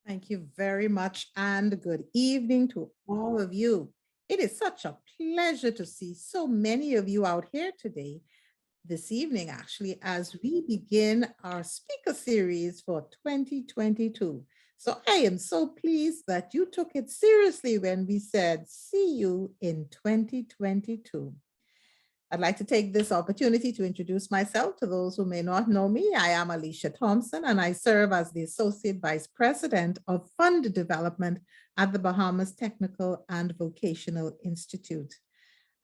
Thank you very much, and good evening to all of you. It is such a pleasure to see so many of you out here today, this evening, actually, as we begin our speaker series for 2022. So I am so pleased that you took it seriously when we said, see you in 2022. I'd like to take this opportunity to introduce myself to those who may not know me. I am Alicia Thompson, and I serve as the Associate Vice President of Fund Development at the Bahamas Technical and Vocational Institute.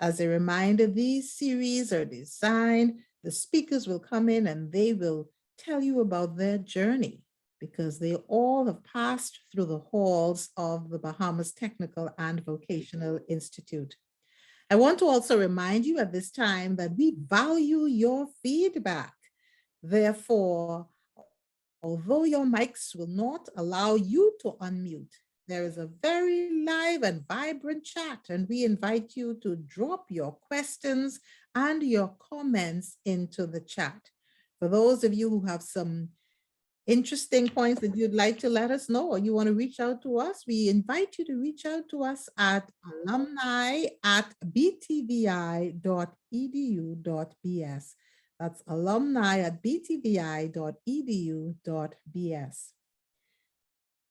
As a reminder, these series are designed, the speakers will come in and they will tell you about their journey because they all have passed through the halls of the Bahamas Technical and Vocational Institute. I want to also remind you at this time that we value your feedback. Therefore, although your mics will not allow you to unmute, there is a very live and vibrant chat, and we invite you to drop your questions and your comments into the chat. For those of you who have some interesting points that you'd like to let us know or you want to reach out to us, we invite you to reach out to us at alumni@btvi.edu.bs. That's alumni@btvi.edu.bs.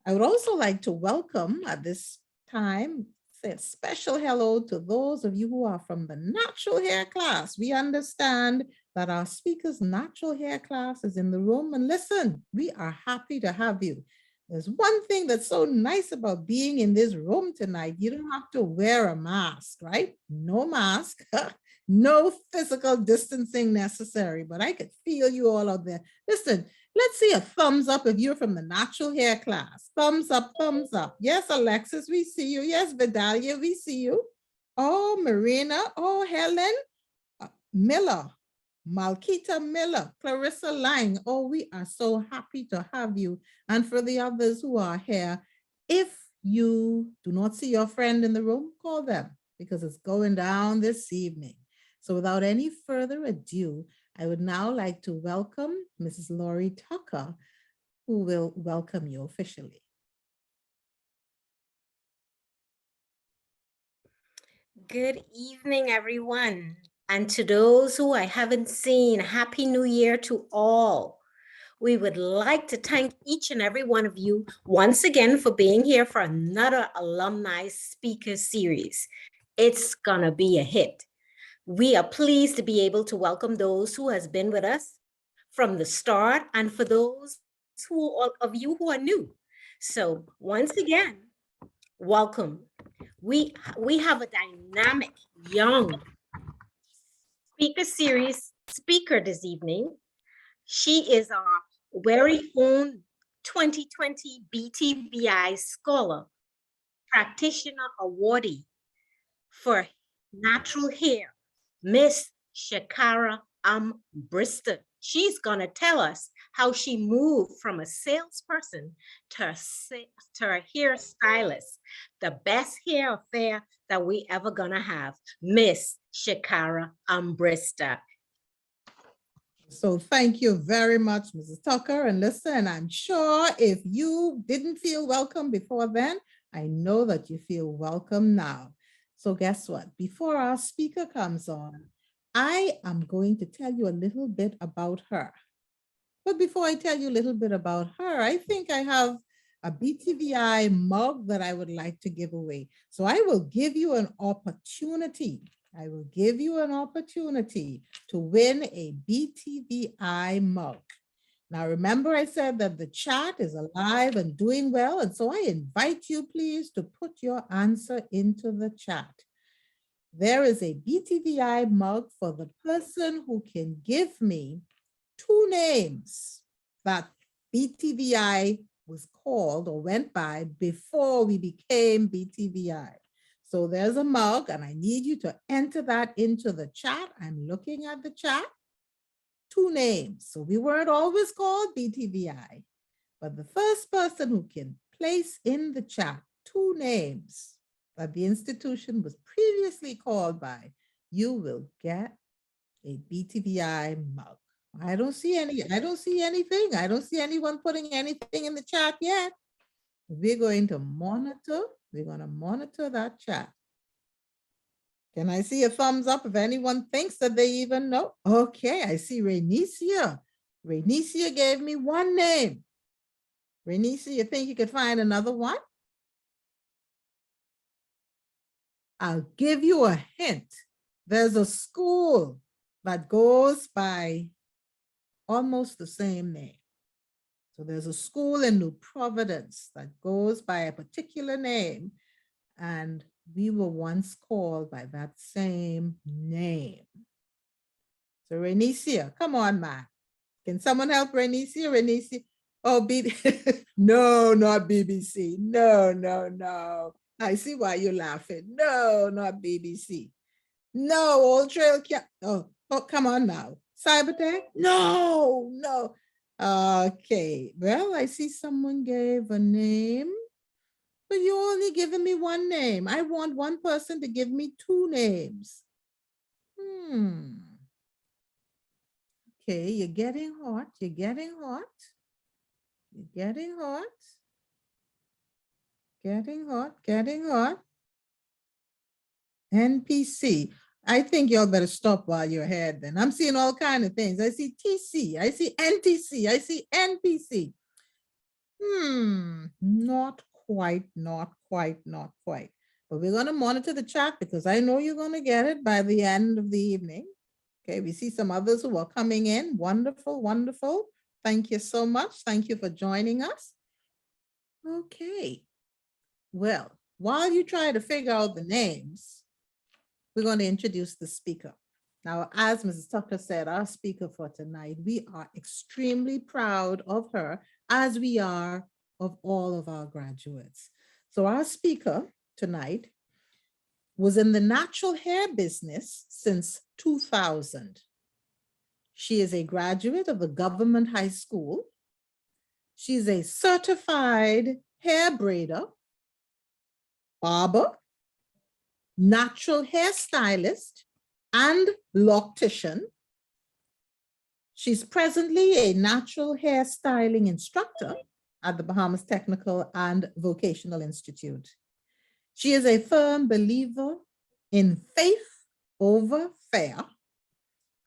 I would also like to welcome at this time, say a special hello to those of you who are from the natural hair class. We understand that our speaker's natural hair class is in the room, and listen, we are happy to have you. There's one thing that's so nice about being in this room tonight. You don't have to wear a mask, right? No mask, no physical distancing necessary, but I could feel you all out there. Listen, let's see a thumbs up if you're from the natural hair class. Thumbs up, thumbs up. Yes, Alexis, we see you. Yes, Vidalia, we see you. Oh, Marina. Oh, Helen Miller. Malkita Miller, Clarissa Lang. Oh, we are so happy to have you. And for the others who are here, if you do not see your friend in the room, call them because it's going down this evening. So without any further ado, I would now like to welcome Mrs. Laurie Tucker, who will welcome you officially. Good evening, everyone. And to those who I haven't seen, Happy New Year to all. We would like to thank each and every one of you once again for being here for another alumni speaker series. It's gonna be a hit. We are pleased to be able to welcome those who has been with us from the start and for those of you who are new. So once again, welcome. We have a dynamic young speaker series speaker this evening. She is our very own 2020 BTVI Scholar Practitioner Awardee for natural hair, Miss Shakara Armbrister. She's going to tell us how she moved from a salesperson to a hair stylist, the best hair affair that we ever going to have, Miss Shakara Armbrister. So thank you very much, Mrs. Tucker. And listen, I'm sure if you didn't feel welcome before then, I know that you feel welcome now. So guess what? Before our speaker comes on, I am going to tell you a little bit about her. But before I tell you a little bit about her, I think I have a BTVI mug that I would like to give away. So I will give you an opportunity. I will give you an opportunity to win a BTVI mug. Now, remember I said that the chat is alive and doing well. And so I invite you, please, to put your answer into the chat. There is a BTVI mug for the person who can give me 2 names that BTVI was called or went by before we became BTVI. So there's a mug and I need you to enter that into the chat. I'm looking at the chat. 2 names. So we weren't always called BTVI, but the first person who can place in the chat 2 names that the institution was previously called by, you will get a BTVI mug. I don't see anything. I don't see anyone putting anything in the chat yet. We're going to monitor that chat. Can I see a thumbs up if anyone thinks that they even know? Okay, I see Rainicia. Rainicia gave me one name. Rainicia, you think you could find another one? I'll give you a hint. There's a school that goes by almost the same name. So there's a school in New Providence that goes by a particular name, and we were once called by that same name. So Renicia, come on, man. Can someone help Renicia? Renicia? Oh, no, not BBC. No, no, no. I see why you're laughing. No, not BBC. No, Old Trail. Oh, come on now. Cybertech? No, no. Okay. Well, I see someone gave a name, but you only giving me one name. I want one person to give me two names. Okay, you're getting hot. You're getting hot. You're getting hot. Getting hot. Getting hot. NPC. I think y'all better stop while you're ahead then. I'm seeing all kinds of things. I see TC. I see NTC. I see NPC. Not quite, not quite, not quite. But we're going to monitor the chat because I know you're going to get it by the end of the evening. Okay, we see some others who are coming in. Wonderful, wonderful. Thank you so much. Thank you for joining us. Okay. Well, while you try to figure out the names, we're going to introduce the speaker. Now, as Mrs. Tucker said, our speaker for tonight, we are extremely proud of her, as we are of all of our graduates. So our speaker tonight was in the natural hair business since 2000. She is a graduate of the government high school. She's a certified hair braider, barber, natural hair stylist, and loctician. She's presently a natural hair styling instructor at the Bahamas Technical and Vocational Institute. She is a firm believer in faith over fear,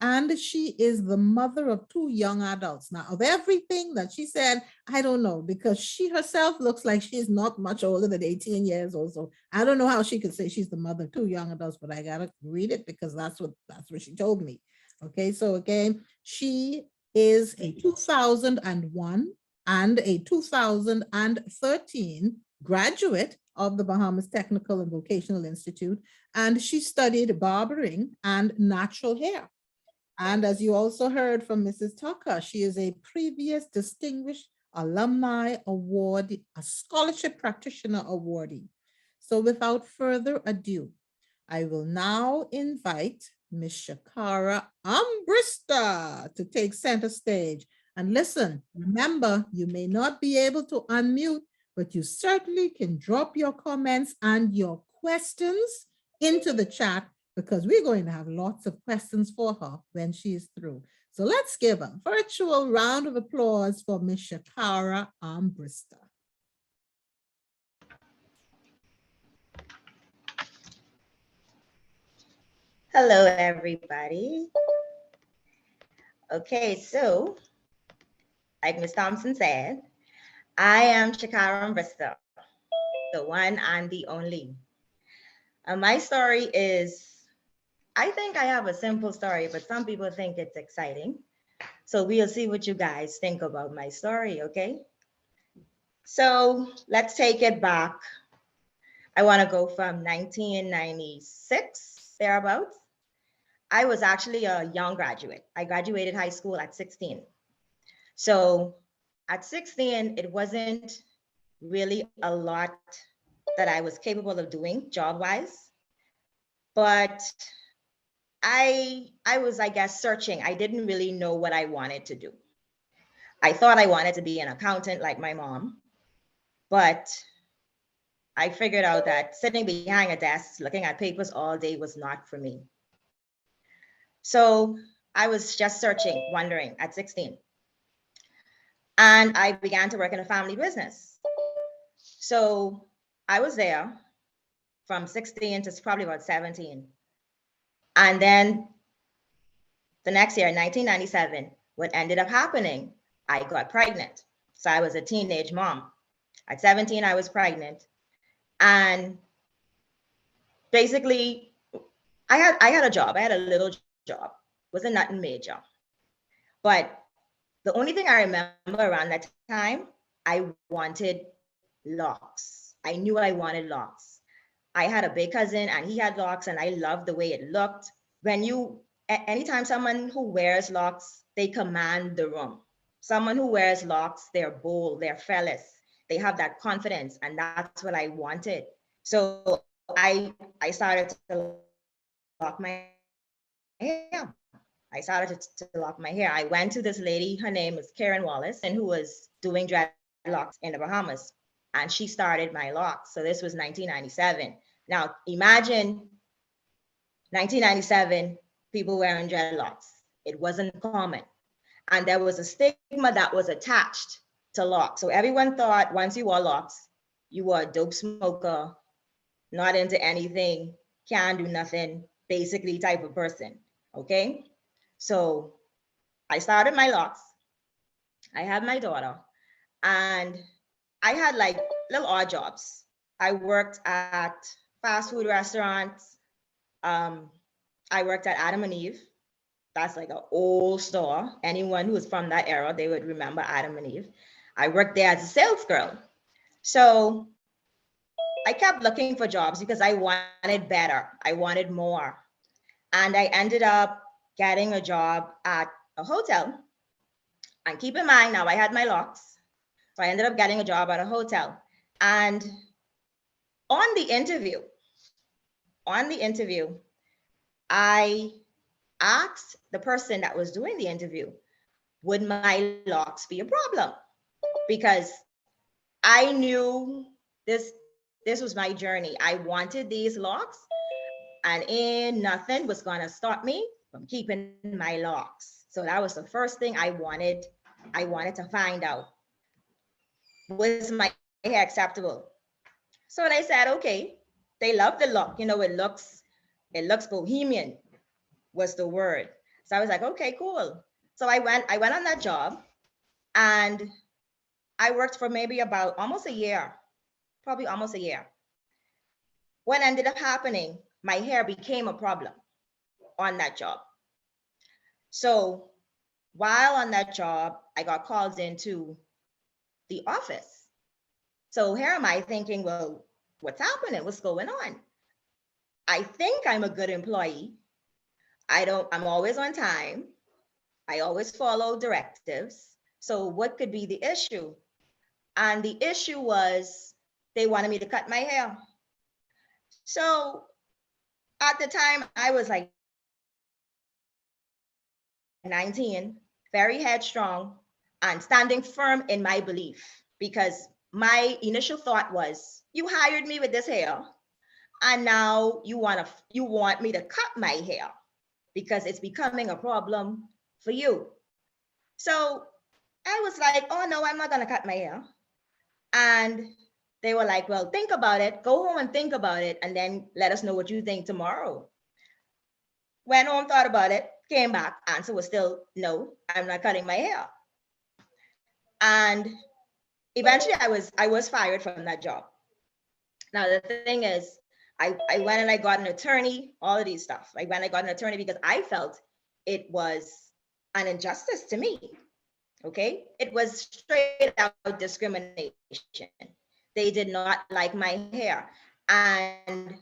and she is the mother of two young adults. Now, of everything that she said, I don't know, because she herself looks like she's not much older than 18 years old. So I don't know how she could say she's the mother of two young adults, but I gotta read it because that's what she told me. Okay, so again, she is a 2001 and a 2013 graduate of the Bahamas Technical and Vocational Institute, and she studied barbering and natural hair. And as you also heard from Mrs. Tucker, she is a previous Distinguished Alumni Award, a Scholarship Practitioner Awardee. So without further ado, I will now invite Ms. Shakara Armbrister to take center stage. And listen, remember, you may not be able to unmute, but you certainly can drop your comments and your questions into the chat, because we're going to have lots of questions for her when she's through. So let's give a virtual round of applause for Ms. Shakara Armbrister. Hello, everybody. Okay, so like Ms. Thompson said, I am Shakara Armbrister, the one and the only. My story is, I think I have a simple story, but some people think it's exciting. So we'll see what you guys think about my story, okay? So let's take it back. I want to go from 1996, thereabouts. I was actually a young graduate. I graduated high school at 16. So at 16, it wasn't really a lot that I was capable of doing job-wise, but I was, I guess, searching. I didn't really know what I wanted to do. I thought I wanted to be an accountant like my mom, but I figured out that sitting behind a desk, looking at papers all day was not for me. So I was just searching, wondering at 16. And I began to work in a family business. So I was there from 16 to probably about 17. And then the next year, 1997, what ended up happening, I got pregnant. So I was a teenage mom. At 17, I was pregnant. And basically, I had a job. I had a little job. Wasn't nothing major. But the only thing I remember around that time, I wanted locks. I knew I wanted locks. I had a big cousin and he had locks and I loved the way it looked. Anytime someone who wears locks, they command the room. Someone who wears locks, they're bold, they're fearless. They have that confidence and that's what I wanted. So I started to lock my hair. I started to lock my hair. I went to this lady, her name is Karen Wallace, and who was doing dreadlocks in the Bahamas. And she started my locks. So this was 1997. Now imagine 1997, people wearing dreadlocks. It wasn't common. And there was a stigma that was attached to locks. So everyone thought once you wore locks, you were a dope smoker, not into anything, can't do nothing, basically type of person, okay? So I started my locks. I had my daughter and I had like little odd jobs. I worked at fast food restaurants. I worked at Adam and Eve. That's like an old store. Anyone who was from that era, they would remember Adam and Eve. I worked there as a sales girl. So I kept looking for jobs because I wanted better. I wanted more. And I ended up getting a job at a hotel. And keep in mind, now I had my locks. So I ended up getting a job at a hotel. And on the interview, I asked the person that was doing the interview, would my locks be a problem? Because I knew this was my journey. I wanted these locks and nothing was gonna stop me from keeping my locks. So that was the first thing I wanted to find out. Was my hair acceptable? So they said, okay, they love the look. You know, it looks bohemian was the word. So I was like, okay, cool. So I went on that job and I worked for maybe about almost a year, probably almost a year. What ended up happening, my hair became a problem on that job. So while on that job, I got called into the office. So here am I thinking, well, what's happening? What's going on? I think I'm a good employee. I'm always on time. I always follow directives. So what could be the issue? And the issue was they wanted me to cut my hair. So at the time I was like 19, very headstrong and standing firm in my belief because my initial thought was, you hired me with this hair and now you want me to cut my hair because it's becoming a problem for you. So I was like, oh no, I'm not gonna cut my hair. And they were like, well, think about it, go home and think about it, and then let us know what you think tomorrow. Went home, thought about it, came back, answer was still, no, I'm not cutting my hair. And eventually I was fired from that job. Now the thing is, I went and I got an attorney, all of these stuff. I went and I got an attorney because I felt it was an injustice to me. Okay, it was straight out discrimination. They did not like my hair, and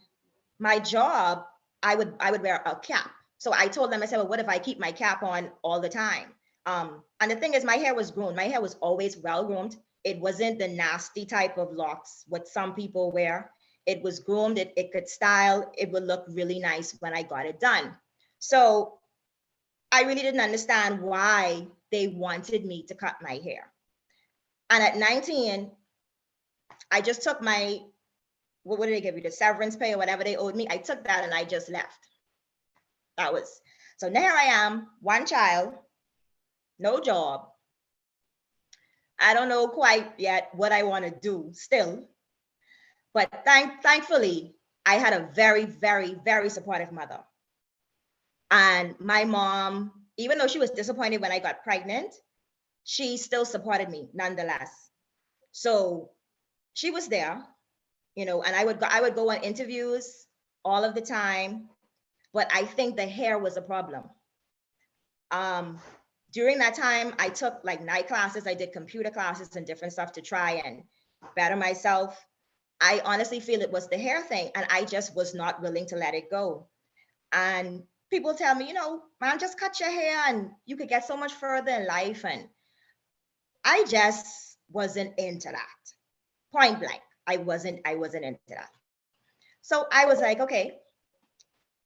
my job, I would wear a cap. So I told them, I said, well, what if I keep my cap on all the time? And the thing is, my hair was groomed. My hair was always well groomed. It wasn't the nasty type of locks what some people wear. It was groomed. It could style. It would look really nice when I got it done. So I really didn't understand why they wanted me to cut my hair. And at 19, I just took my, what did they give you? The severance pay or whatever they owed me. I took that and I just left. That was, so now I am, one child, no job. I don't know quite yet what I want to do still. But thankfully, I had a very, very, very supportive mother. And my mom, even though she was disappointed when I got pregnant, she still supported me nonetheless. So she was there, you know, and I would go on interviews all of the time, but I think the hair was a problem. During that time, I took like night classes, I did computer classes and different stuff to try and better myself. I honestly feel it was the hair thing, and I just was not willing to let it go. And people tell me, you know, man, just cut your hair and you could get so much further in life. And I just wasn't into that. Point blank. I wasn't into that. So I was like, okay,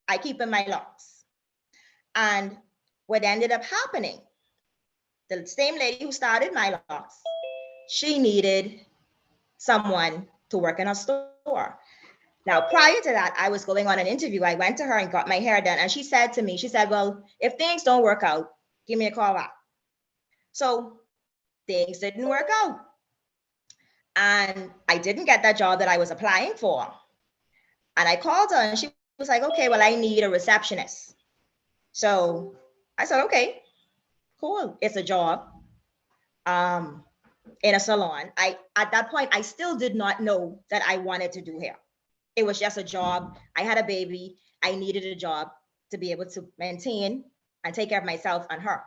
I keep in my locks. And what ended up happening, the same lady who started my locks, she needed someone to work in a store. Now, prior to that, I was going on an interview. I went to her and got my hair done. And she said to me, she said, well, if things don't work out, give me a call back. So things didn't work out. And I didn't get that job that I was applying for. And I called her and she was like, okay, well, I need a receptionist. So I said, okay, cool. It's a job in a salon. At that point, I still did not know that I wanted to do hair. It was just a job. I had a baby. I needed a job to be able to maintain and take care of myself and her.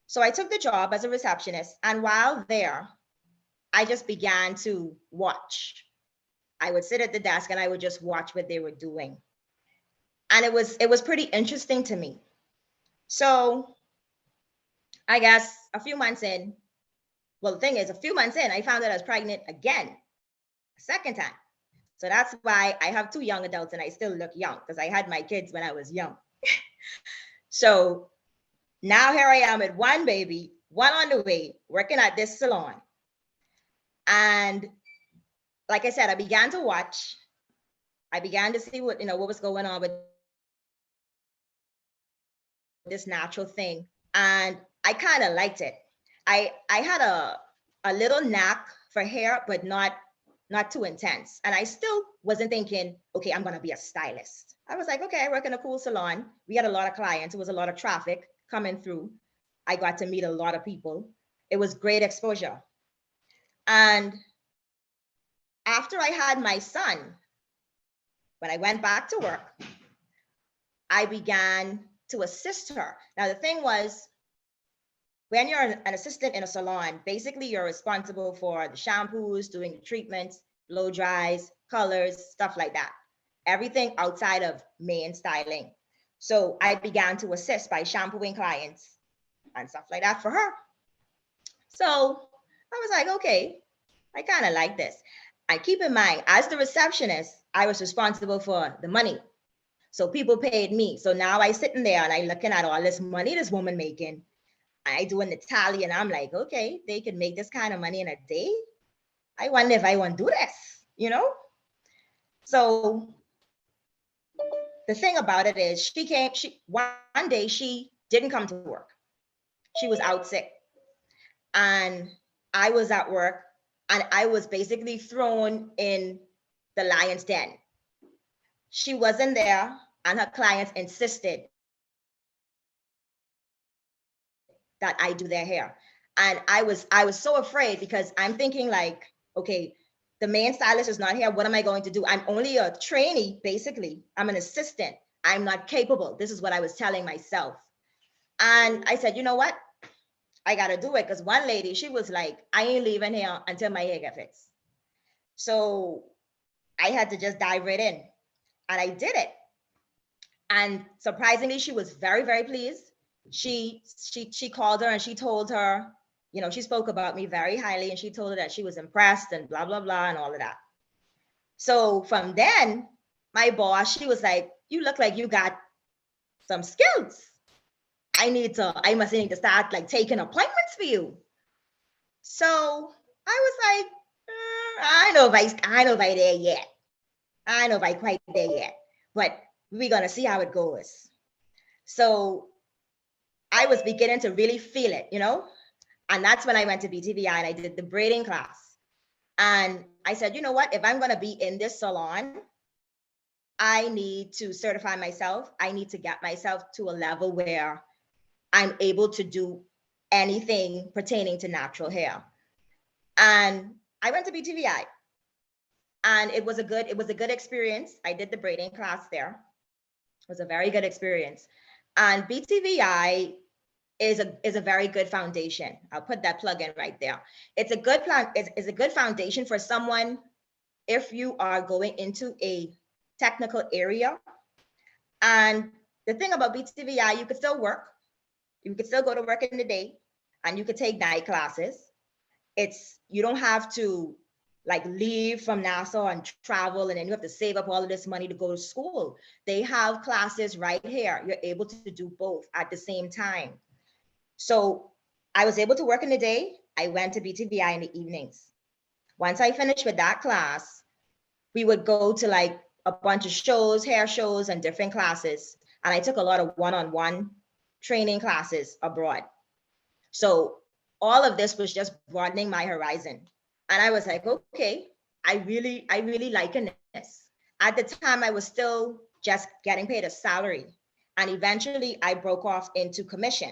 So I took the job as a receptionist. And while there, I just began to watch. I would sit at the desk and I would just watch what they were doing. And it was pretty interesting to me. So I guess a few months in, well, the thing is, a few months in, I found out I was pregnant again, a second time. So that's why I have 2 young adults and I still look young, because I had my kids when I was young. So now here I am with 1 baby, 1 on the way, working at this salon. And like I said, I began to watch. I began to see what was going on with this natural thing. And I kind of liked it. I had a little knack for hair, but not too intense. And I still wasn't thinking, okay, I'm gonna be a stylist. I was like, okay, I work in a cool salon. We had a lot of clients. It was a lot of traffic coming through. I got to meet a lot of people. It was great exposure. And after I had my son, when I went back to work, I began to assist her. Now, the thing was, when you're an assistant in a salon, basically you're responsible for the shampoos, doing the treatments, blow dries, colors, stuff like that. Everything outside of main styling. So I began to assist by shampooing clients and stuff like that for her. So I was like, okay, I kind of like this. And keep in mind, as the receptionist, I was responsible for the money. So people paid me. So now I sitting there and I looking at all this money this woman making. I doing the tally and I'm like, okay, they could make this kind of money in a day. I wonder if I want to do this, So the thing about it is one day she didn't come to work. She was out sick. And I was at work and I was basically thrown in the lion's den. She wasn't there and her clients insisted that I do their hair. And I was so afraid because I'm thinking like, okay, the main stylist is not here. What am I going to do? I'm only a trainee, basically. I'm an assistant. I'm not capable. This is what I was telling myself. And I said, you know what? I got to do it. Because one lady, she was like, I ain't leaving here until my hair gets fixed. So I had to just dive right in. And I did it. And surprisingly, she was very, very pleased. She called her and she told her, she spoke about me very highly and she told her that she was impressed and blah, blah, blah, and all of that. So from then, my boss, she was like, you look like you got some skills. I must need to start like taking appointments for you. So I was like, I know if I there yet. I know if I quite there yet, but we're going to see how it goes. So I was beginning to really feel it, and that's when I went to Btvi and I did the braiding class. And I said, you know what, if I'm going to be in this salon, I need to certify myself. I need to get myself to a level where I'm able to do anything pertaining to natural hair. And I went to BTVI, and it was a good experience. I did the braiding class there. It was a very good experience. And BTVI is a very good foundation. I'll put that plug in right there. It's a good plan. It's a good foundation for someone if you are going into a technical area. And the thing about BTVI, you could still work. You could still go to work in the day, and you could take night classes. You don't have to like leave from Nassau and travel, and then you have to save up all of this money to go to school. They have classes right here. You're able to do both at the same time. So I was able to work in the day. I went to BTVI in the evenings. Once I finished with that class, we would go to like a bunch of shows, hair shows, and different classes. And I took a lot of one-on-one training classes abroad. So all of this was just broadening my horizon. And I was like, okay, I really liking this. At the time, I was still just getting paid a salary. And eventually I broke off into commission.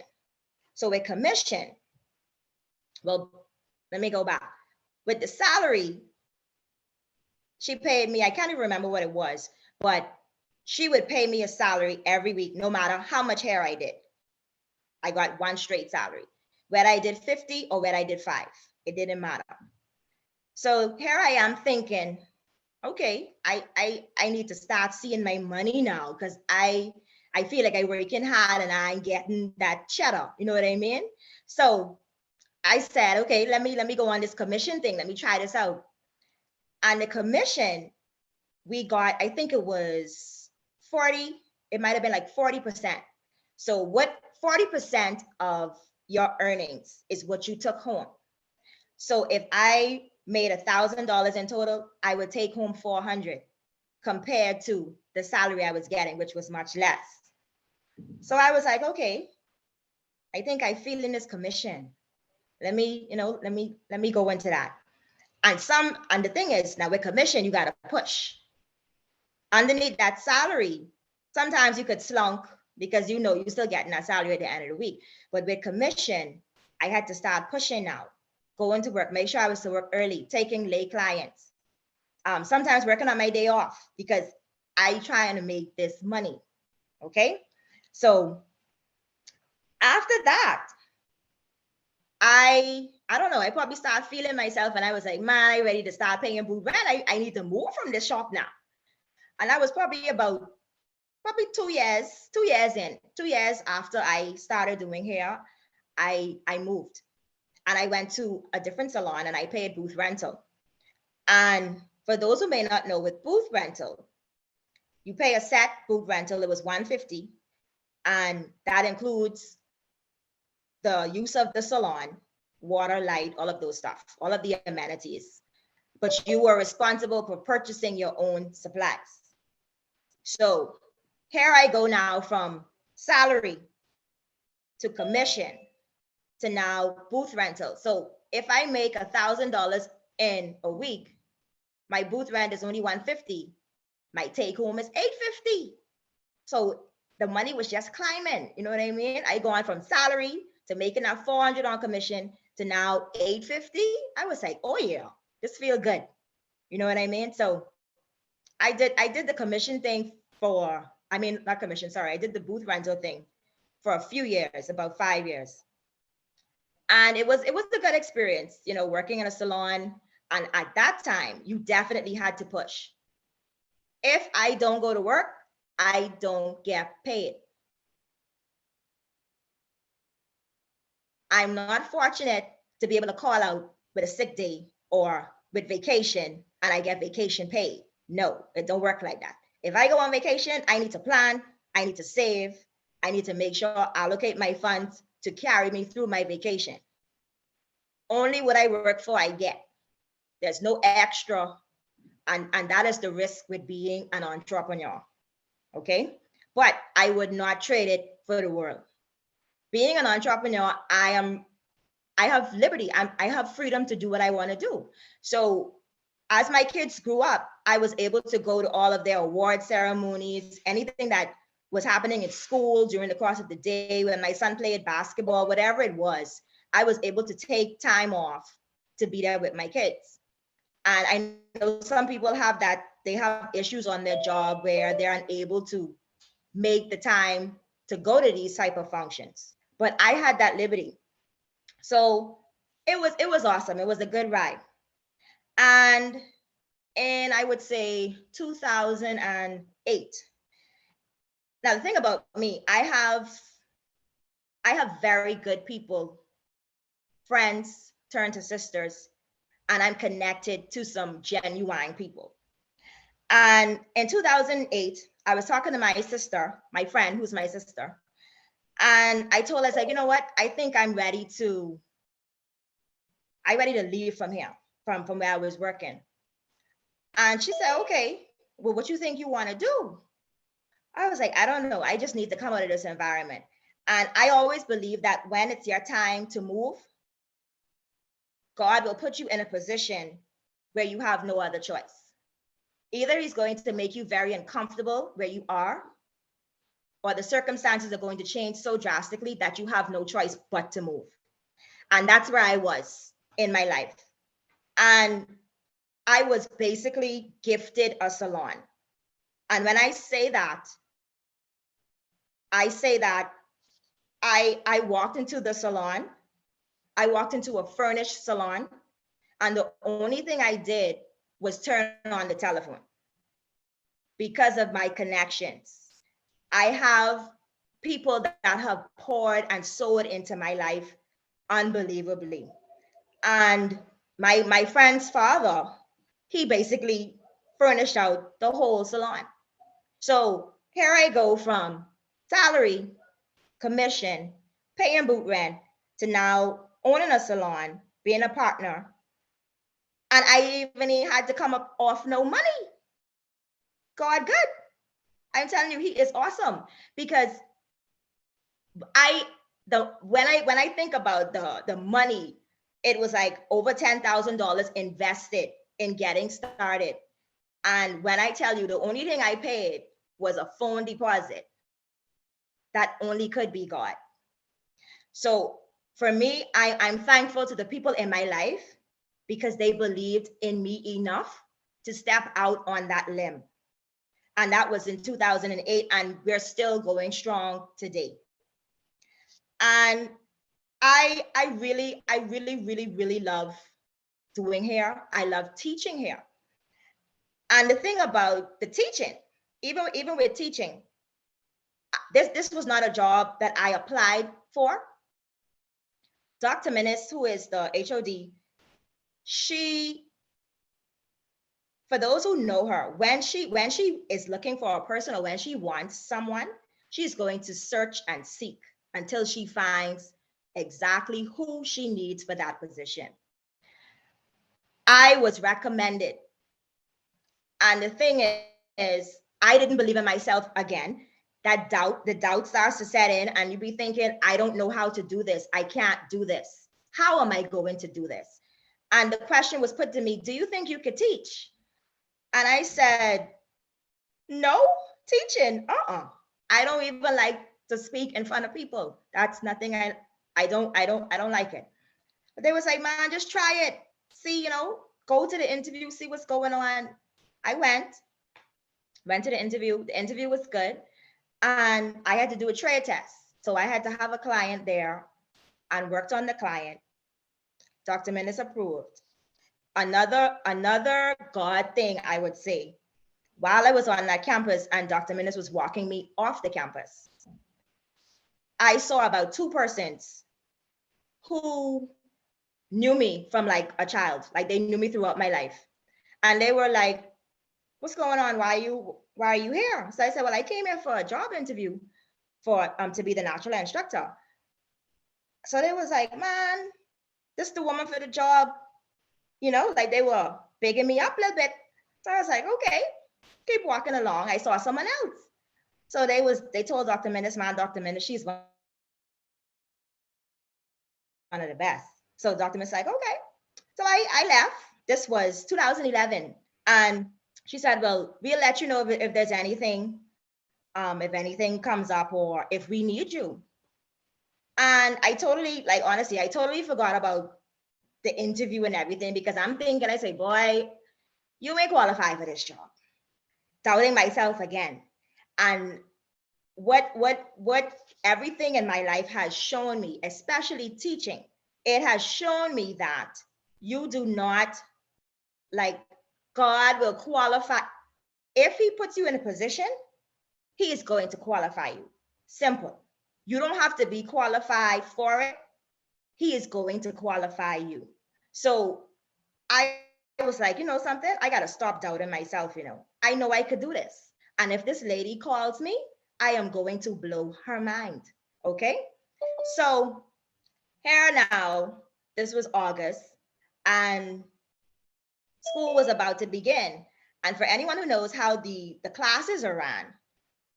So with commission, well, let me go back. With the salary, she paid me, I can't even remember what it was, but she would pay me a salary every week, no matter how much hair I did. I got one straight salary. Whether I did 50 or whether I did 5, it didn't matter. So here I am thinking, okay, I need to start seeing my money now, because I feel like I'm working hard and I'm getting that cheddar, you know what I mean? So I said, okay, let me go on this commission thing. Let me try this out. And the commission, we got, I think it was 40, it might've been like 40%. So what 40% of your earnings is what you took home. So if I made $1,000 in total, I would take home 400 compared to the salary I was getting, which was much less. So I was like, okay, I think I feel in this commission. Let me go into that. And the thing is, now with commission, you got to push. Underneath that salary, sometimes you could slunk because you're still getting that salary at the end of the week. But with commission, I had to start pushing now, going to work, make sure I was to work early, taking late clients. Sometimes working on my day off because I trying to make this money. Okay. So after that, I don't know, I probably started feeling myself, and I was like, man, I'm ready to start paying booth rent. I need to move from this shop now. And that was probably 2 years, 2 years in, 2 years after I started doing hair, I moved and I went to a different salon and I paid booth rental. And for those who may not know, with booth rental, you pay a set booth rental. It was $150, and that includes the use of the salon, water, light, all of those stuff, all of the amenities. But you were responsible for purchasing your own supplies. So here I go now from salary to commission to now booth rental. So if I make $1,000 in a week, my booth rent is only $150. My take home is $850. So the money was just climbing. You know what I mean? I go on from salary to making that $400 on commission to now $850. I was like, oh yeah, this feels good. You know what I mean? So I did the commission thing not commission, sorry. I did the booth rental thing for a few years, about 5 years. And it was a good experience, working in a salon. And at that time, you definitely had to push. If I don't go to work, I don't get paid. I'm not fortunate to be able to call out with a sick day or with vacation and I get vacation paid. No, it don't work like that. If I go on vacation, I need to plan, I need to save, I need to make sure I allocate my funds to carry me through my vacation. Only what I work for, I get. There's no extra. And that is the risk with being an entrepreneur. Okay. But I would not trade it for the world. Being an entrepreneur, I am I have liberty. I have freedom to do what I want to do. So as my kids grew up, I was able to go to all of their award ceremonies, anything that was happening at school during the course of the day, when my son played basketball, whatever it was, I was able to take time off to be there with my kids. And I know some people have that, they have issues on their job where they're unable to make the time to go to these type of functions. But I had that liberty. So it was awesome. It was a good ride. And in, I would say, 2008. Now the thing about me, I have very good people, friends turned to sisters, and I'm connected to some genuine people. And in 2008, I was talking to my sister, my friend, who's my sister, and I told her, I said, you know what? I think I'm ready to leave from here, from where I was working. And she said, okay, well, what you think you want to do? I was like, I don't know. I just need to come out of this environment. And I always believe that when it's your time to move, God will put you in a position where you have no other choice. Either he's going to make you very uncomfortable where you are, or the circumstances are going to change so drastically that you have no choice but to move. And that's where I was in my life. And I was basically gifted a salon. And when I say that I walked into the salon, I walked into a furnished salon, and the only thing I did was turn on the telephone because of my connections. I have people that have poured and sowed into my life unbelievably. And my friend's father, he basically furnished out the whole salon. So here I go from salary, commission, paying boot rent, to now owning a salon, being a partner. And I even had to come up off no money. God good. I'm telling you, he is awesome. Because when I think about the money, it was like over $10,000 invested in getting started. And when I tell you, the only thing I paid was a phone deposit. That only could be God. So for me, I'm thankful to the people in my life because they believed in me enough to step out on that limb. And that was in 2008, and we're still going strong today. And I really love doing hair. I love teaching hair. And the thing about the teaching, even with teaching, this was not a job that I applied for. Dr. Minnis, who is the HOD, she, for those who know her, when she is looking for a person or when she wants someone, she's going to search and seek until she finds exactly who she needs for that position. I was recommended. And the thing is, I didn't believe in myself again. The doubt starts to set in, and you be thinking, I don't know how to do this. I can't do this. How am I going to do this? And the question was put to me, do you think you could teach? And I said, no, teaching, I don't even like to speak in front of people. That's nothing I don't like it. But they was like, man, just try it. See, go to the interview, see what's going on. I went to the interview. The interview was good. And I had to do a trade test. So I had to have a client there and worked on the client. Dr. Minnis approved. Another God thing, I would say, while I was on that campus and Dr. Minnis was walking me off the campus, I saw about 2 persons who knew me from like a child, like they knew me throughout my life. And they were like, what's going on? Why are you here? So I said, well, I came here for a job interview for to be the natural instructor. So they was like, man, this is the woman for the job. Like they were bigging me up a little bit. So I was like, okay, keep walking along. I saw someone else. So they told Dr. Minnis, man, Dr. Minnis, she's one of the best. So Dr. Miss like, okay. So I left. This was 2011. And she said, well, we'll let you know if there's anything, if anything comes up or if we need you. And I totally, like, honestly, I totally forgot about the interview and everything because I'm thinking, I say, boy, you may qualify for this job. Doubting myself again. And what everything in my life has shown me, especially teaching, it has shown me that you do not, like, God will qualify. If he puts you in a position, he is going to qualify you. Simple. You don't have to be qualified for it. He is going to qualify you. So I was like, you know something, I got to stop doubting myself. I know I could do this. And if this lady calls me, I am going to blow her mind. Okay. So here now, this was August and school was about to begin. And for anyone who knows how the classes are ran,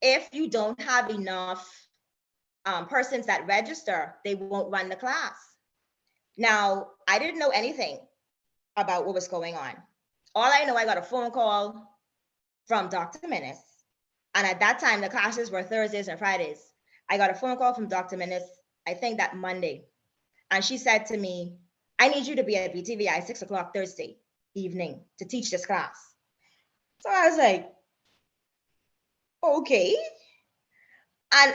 if you don't have enough persons that register, they won't run the class. Now, I didn't know anything about what was going on. All I know, I got a phone call from Dr. Minnis. And at that time, the classes were Thursdays and Fridays. I got a phone call from Dr. Minnis, I think that Monday. And she said to me, I need you to be at BTVI 6 o'clock Thursday evening to teach this class. So I was like, okay. And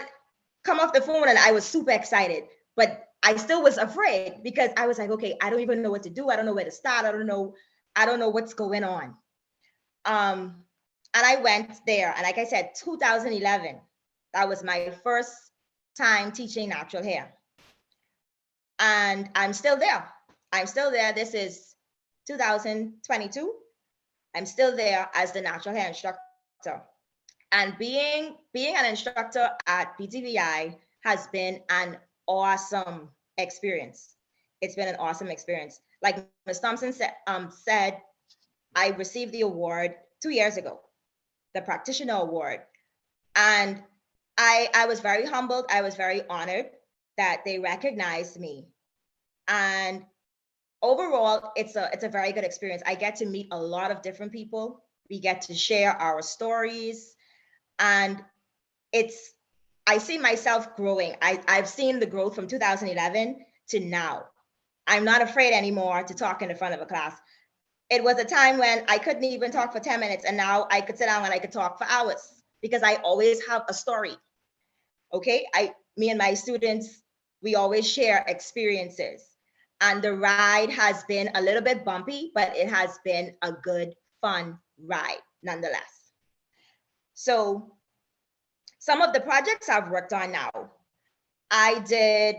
come off the phone and I was super excited, but I still was afraid because I was like, okay, I don't even know what to do. I don't know where to start. I don't know what's going on. And I went there, and like I said, 2011, that was my first time teaching natural hair. And I'm still there. This is 2022. I'm still there as the natural hair instructor. And being an instructor at Btvi has been an awesome experience. It's been an awesome experience. Like Ms. Thompson said, I received the award 2 years ago, the Practitioner Award. And I was very humbled. I was very honored that they recognized me. And overall, it's a very good experience. I get to meet a lot of different people. We get to share our stories. And I see myself growing. I've seen the growth from 2011 to now. I'm not afraid anymore to talk in the front of a class. It was a time when I couldn't even talk for 10 minutes, and now I could sit down and I could talk for hours because I always have a story. Okay, me and my students, we always share experiences. And the ride has been a little bit bumpy, but it has been a good, fun ride nonetheless. So some of the projects I've worked on now, I did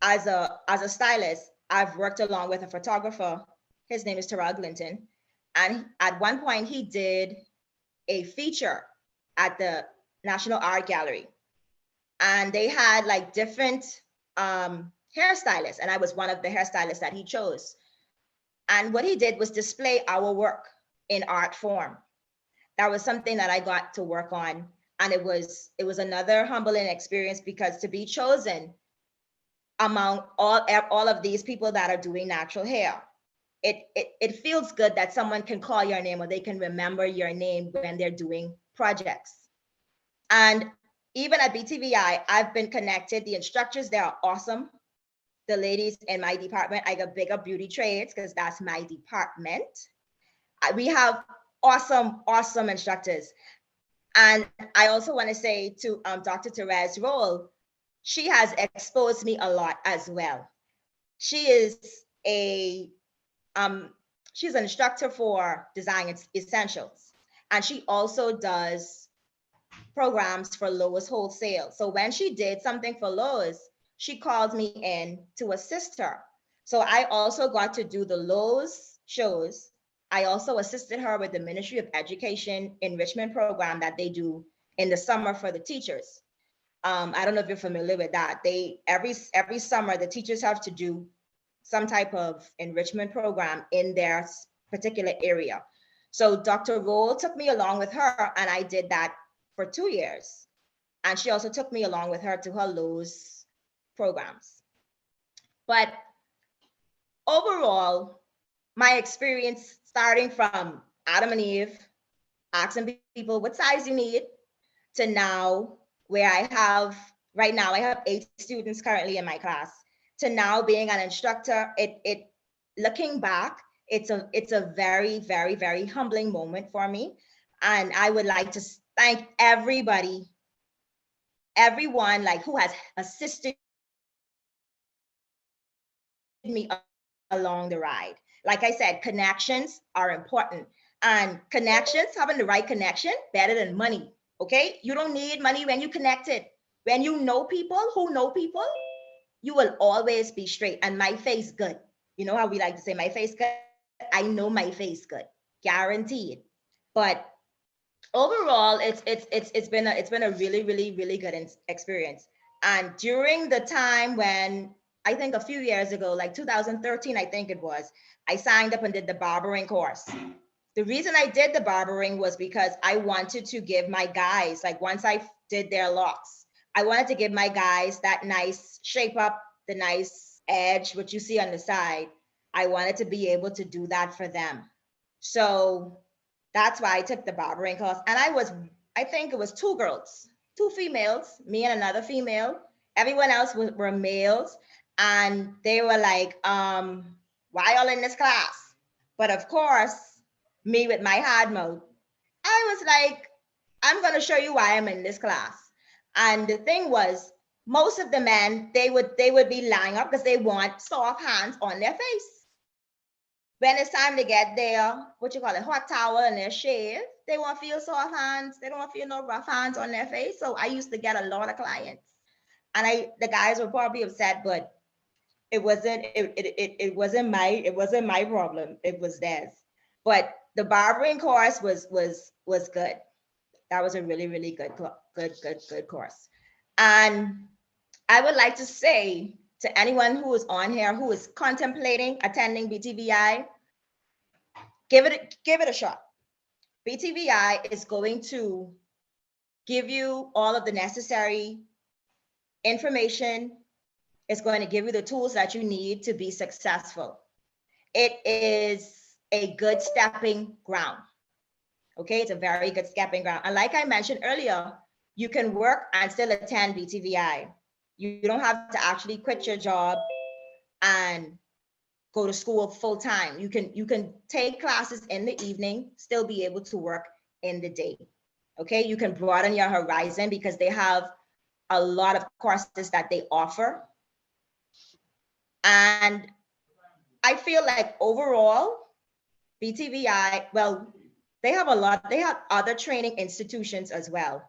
as a stylist, I've worked along with a photographer. His name is Terrell Glinton. And at one point he did a feature at the National Art Gallery. And they had like different hairstylists. And I was one of the hairstylists that he chose. And what he did was display our work in art form. That was something that I got to work on. And it was another humbling experience because to be chosen among all of these people that are doing natural hair, it feels good that someone can call your name or they can remember your name when they're doing projects. And even at Btvi, I've been connected. The instructors, they are awesome. The ladies in my department, I got big up beauty trades because that's my department. We have awesome instructors. And I also want to say to Dr. Therese Roll, she has exposed me a lot as well. She is she's an instructor for design essentials. And she also does programs for Lowe's Wholesale. So when she did something for Lowe's, she called me in to assist her. So I also got to do the Lowe's shows. I also assisted her with the Ministry of Education enrichment program that they do in the summer for the teachers. I don't know if you're familiar with that. Every summer, the teachers have to do some type of enrichment program in their particular area. So Dr. Roll took me along with her, and I did that for 2 years. And she also took me along with her to her Lowe's programs. But overall, my experience starting from Adam and Eve, asking people what size you need, to now where right now I have 8 students currently in my class, to now being an instructor, it looking back, it's a very, very, very humbling moment for me. And I would like to thank everyone like who has assisted me along the ride. Like I said, connections are important, and connections, having the right connection, better than money. Okay, you don't need money when you connected. When you know people who know people, you will always be straight. And my face good. You know how we like to say my face good? I know my face good, guaranteed. But overall, it's been a really, really, really good experience. And during the time when, I think a few years ago, like 2013, I think it was, I signed up and did the barbering course. The reason I did the barbering was because I wanted to give my guys, like once I did their locks, I wanted to give my guys that nice shape up, the nice edge, what you see on the side. I wanted to be able to do that for them. So that's why I took the barbering course. And I think it was 2 girls, 2 females, me and another female. Everyone else were males. And they were like, why all in this class? But of course, me with my hard mode, I was like, I'm going to show you why I'm in this class. And the thing was, most of the men, they would be lying up because they want soft hands on their face. When it's time to get their, what you call it, hot towel and their shave, they want to feel soft hands. They don't want to feel no rough hands on their face. So I used to get a lot of clients. And the guys were probably upset, but it wasn't my problem. It was theirs. But the barbering course was good. That was a really, really good course. And I would like to say to anyone who is on here who is contemplating attending BTVI, give it a shot. BTVI is going to give you all of the necessary information. It's going to give you the tools that you need to be successful. It is a good stepping ground. Okay, it's a very good stepping ground. And like I mentioned earlier, you can work and still attend BTVI. You don't have to actually quit your job and go to school full time. You can take classes in the evening, still be able to work in the day. Okay, you can broaden your horizon because they have a lot of courses that they offer. And I feel like overall, BTVI, well, they have other training institutions as well,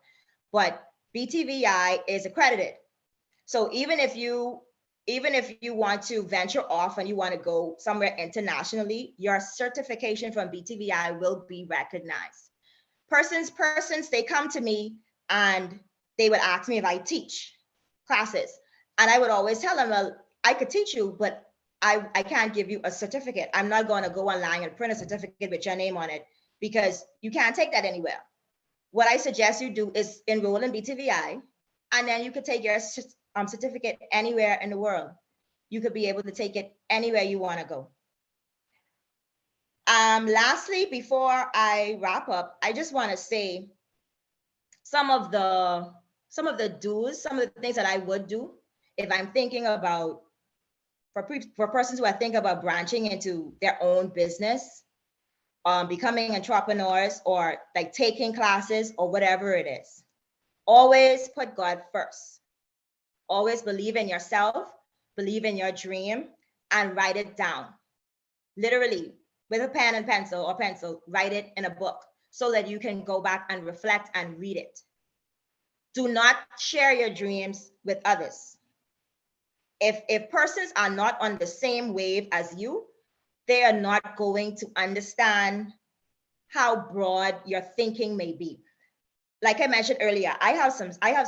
but BTVI is accredited. So even if you want to venture off and you want to go somewhere internationally, your certification from BTVI will be recognized. Persons, they come to me and they would ask me if I teach classes. And I would always tell them, well, I could teach you, but I can't give you a certificate. I'm not going to go online and print a certificate with your name on it because you can't take that anywhere. What I suggest you do is enroll in BTVI, and then you could take your certificate anywhere in the world. You could be able to take it anywhere you want to go. Lastly, before I wrap up, I just want to say some of the do's, some of the things that I would do if I'm thinking about, for persons who are thinking about branching into their own business, becoming entrepreneurs, or like taking classes or whatever it is. Always put God first. Always believe in yourself, believe in your dream, and write it down. Literally, with a pen and pencil, write it in a book so that you can go back and reflect and read it. Do not share your dreams with others. If persons are not on the same wave as you, they are not going to understand how broad your thinking may be. Like I mentioned earlier, I have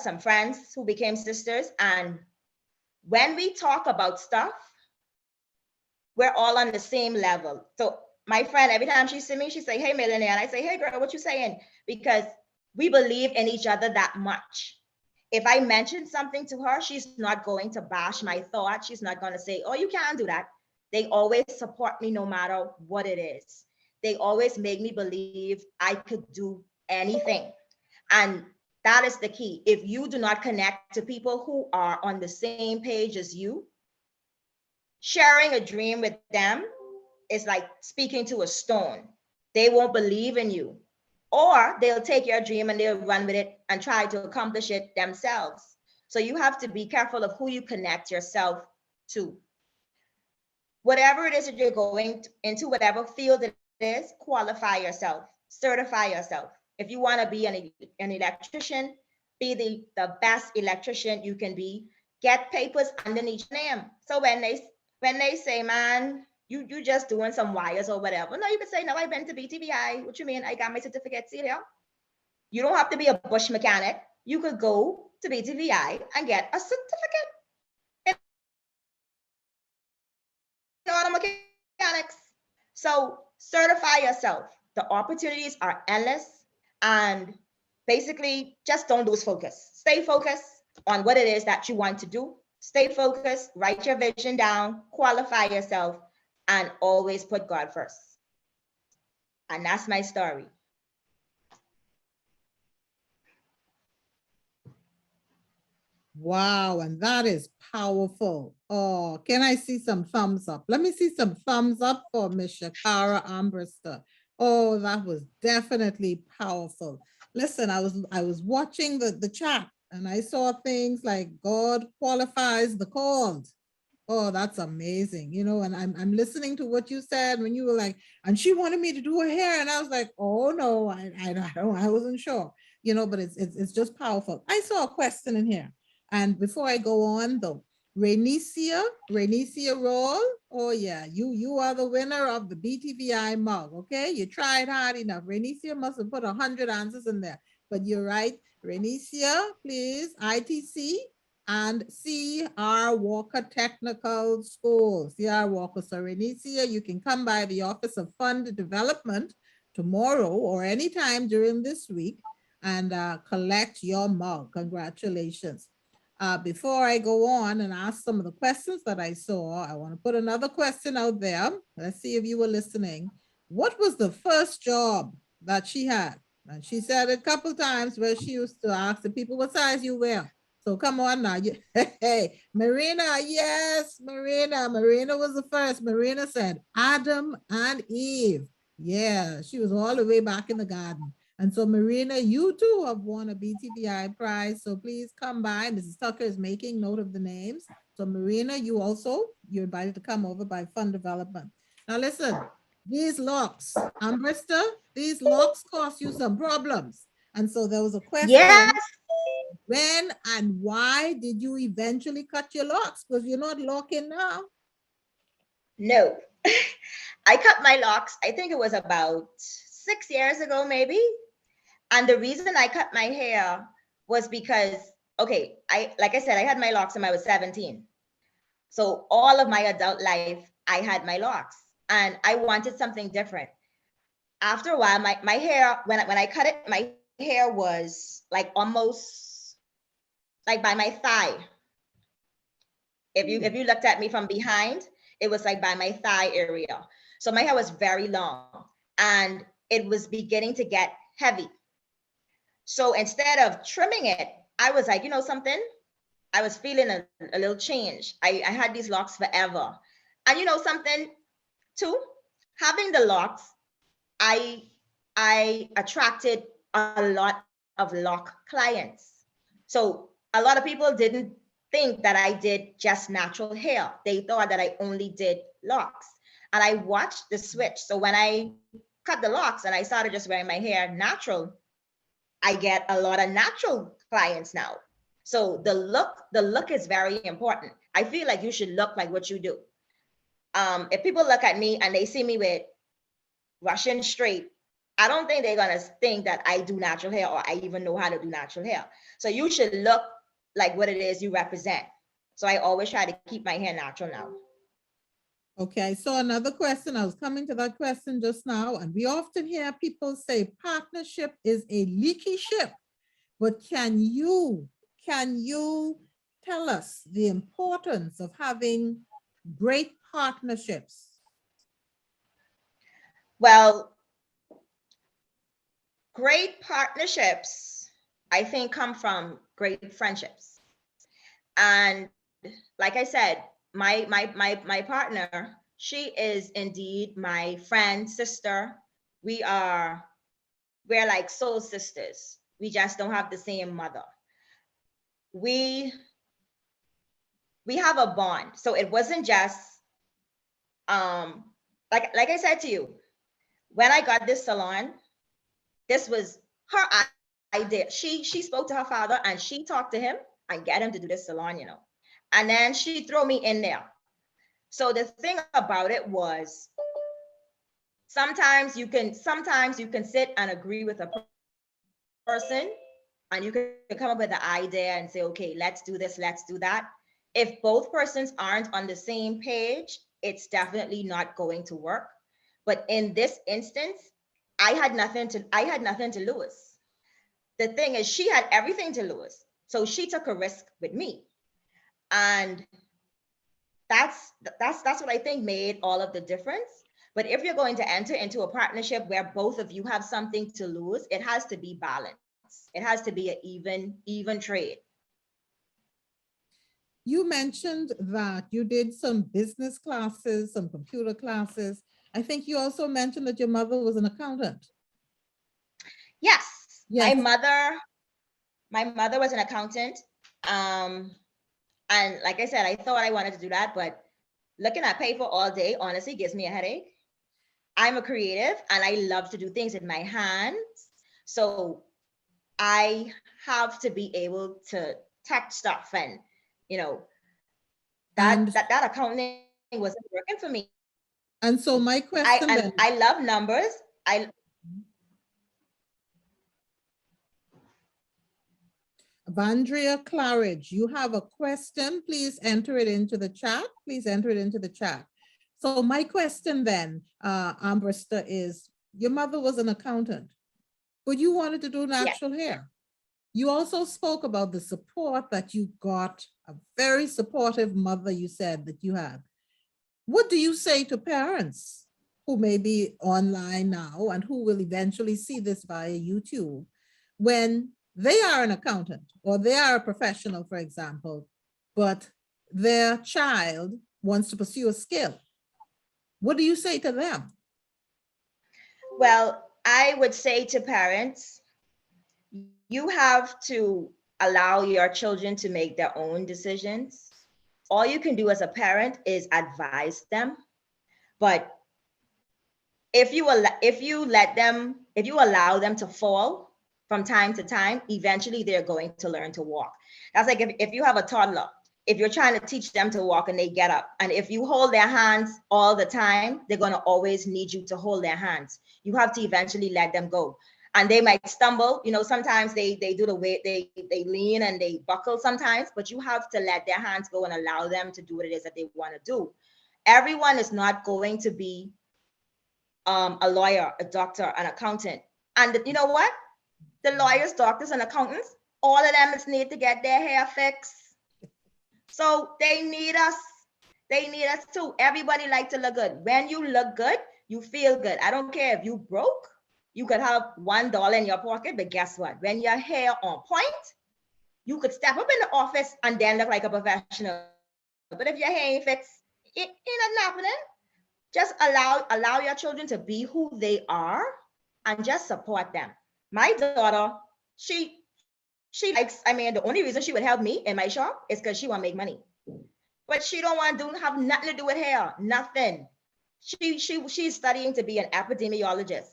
some friends who became sisters, and when we talk about stuff, we're all on the same level. So my friend, every time she see me, she say, "Hey, Millionaire," and I say, "Hey, girl, what you saying?" Because we believe in each other that much. If I mention something to her, she's not going to bash my thought. She's not going to say, "Oh, you can't do that." They always support me no matter what it is. They always make me believe I could do anything. And that is the key. If you do not connect to people who are on the same page as you, sharing a dream with them is like speaking to a stone. They won't believe in you, or they'll take your dream and they'll run with it and try to accomplish it themselves. So you have to be careful of who you connect yourself to. Whatever it is that you're going into, whatever field it is, qualify yourself, certify yourself. If you want to be an electrician, be the best electrician you can be. Get papers underneath your name. So when they say, man, you just doing some wires or whatever. No, you can say, no, I've been to BTVI. What you mean? I got my certificate. See here. You don't have to be a bush mechanic. You could go to BTVI and get a certificate in auto mechanics. So certify yourself. The opportunities are endless, and basically just don't lose focus. Stay focused on what it is that you want to do. Stay focused, write your vision down, qualify yourself, and always put God first. And that's my story. Wow, and that is powerful. Oh, can I see some thumbs up? Let me see some thumbs up for Miss Shakara Armbrister. Oh, that was definitely powerful. Listen, I was watching the chat and I saw things like God qualifies the called. Oh, that's amazing. You know, and I'm listening to what you said when you were like, and she wanted me to do her hair, and I was like, oh no, I wasn't sure. You know, but it's just powerful. I saw a question in here. And before I go on though, Rainicia Roll, oh yeah, you are the winner of the BTVI mug, okay? You tried hard enough. Rainicia must have put 100 answers in there, but you're right. Rainicia, please, ITC and C.R. Walker Technical School. C.R. Walker, so Rainicia, you can come by the Office of Fund Development tomorrow or anytime during this week and collect your mug. Congratulations. Before I go on and ask some of the questions that I saw, I want to put another question out there. Let's see if you were listening. What was the first job that she had? And she said a couple times where she used to ask the people, what size you wear? So come on now. Hey, Marina, yes, Marina. Marina was the first. Marina said Adam and Eve. Yeah, she was all the way back in the garden. And so Marina, you too have won a BTVI prize. So please come by. Mrs. Tucker is making note of the names. So Marina, you're invited to come over by Fund Development. Now listen, these locks, Armbrister, these locks cost you some problems. And so there was a question. Yes. When and why did you eventually cut your locks? Because you're not locking now. No. I cut my locks, I think it was about 6 years ago, maybe. And the reason I cut my hair was because, okay, like I said, I had my locks when I was 17. So all of my adult life, I had my locks and I wanted something different. After a while, my hair, when I cut it, my hair was like almost like by my thigh. If you looked at me from behind, it was like by my thigh area. So my hair was very long and it was beginning to get heavy. So instead of trimming it, I was like, you know something? I was feeling a little change. I had these locks forever. And you know something too? Having the locks, I attracted a lot of lock clients. So a lot of people didn't think that I did just natural hair. They thought that I only did locks. And I watched the switch. So when I cut the locks and I started just wearing my hair natural, I get a lot of natural clients now. So the look is very important. I feel like you should look like what you do. If people look at me and they see me with Russian straight, I don't think they're gonna think that I do natural hair or I even know how to do natural hair. So you should look like what it is you represent. So I always try to keep my hair natural now. Okay, so another question, I was coming to that question just now, and we often hear people say partnership is a leaky ship, but can you tell us the importance of having great partnerships? Well, great partnerships, I think, come from great friendships. And like I said, my partner, she is indeed my friend, sister. We're like soul sisters. We just don't have the same mother. We have a bond. So it wasn't just like I said to you, when I got this salon, this was her idea. She spoke to her father and she talked to him and get him to do this salon, you know. And then she threw me in there. So the thing about it was sometimes you can sit and agree with a person and you can come up with an idea and say, okay, let's do this, let's do that. If both persons aren't on the same page, it's definitely not going to work. But in this instance, I had nothing to lose. The thing is, she had everything to lose. So she took a risk with me. And that's what I think made all of the difference. But if you're going to enter into a partnership where both of you have something to lose, it has to be balanced. It has to be an even trade. You mentioned that you did some business classes, some computer classes. I think you also mentioned that your mother was an accountant. Yes, Yes. my mother was an accountant. And like I said, I thought I wanted to do that, but looking at paper all day honestly gives me a headache. I'm a creative and I love to do things with my hands. So I have to be able to tech stuff, and you know, that accounting wasn't working for me. And so my question then, I love numbers. Vandria Claridge, you have a question, please enter it into the chat. Please enter it into the chat. So my question then, Armbrister, is your mother was an accountant, but you wanted to do natural hair. You also spoke about the support that you got, a very supportive mother you said that you had. What do you say to parents who may be online now and who will eventually see this via YouTube when they are an accountant or they are a professional, for example, but their child wants to pursue a skill? What do you say to them? Well, I would say to parents, you have to allow your children to make their own decisions. All you can do as a parent is advise them. But if you allow them to fall from time to time, eventually they're going to learn to walk. That's like if you have a toddler, if you're trying to teach them to walk and they get up, and if you hold their hands all the time, they're going to always need you to hold their hands. You have to eventually let them go. And they might stumble, you know, sometimes they do the way they lean and they buckle sometimes, but you have to let their hands go and allow them to do what it is that they want to do. Everyone is not going to be a lawyer, a doctor, an accountant. And you know what? The lawyers, doctors, and accountants, all of them is need to get their hair fixed. So they need us. They need us too. Everybody like to look good. When you look good, you feel good. I don't care if you broke. You could have $1 in your pocket, but guess what? When your hair on point, you could step up in the office and then look like a professional. But if your hair ain't fixed, it ain't happening. Just allow your children to be who they are and just support them. My daughter, she likes, I mean, the only reason she would help me in my shop is because she want to make money. But she don't want to have nothing to do with hair, nothing. She's studying to be an epidemiologist.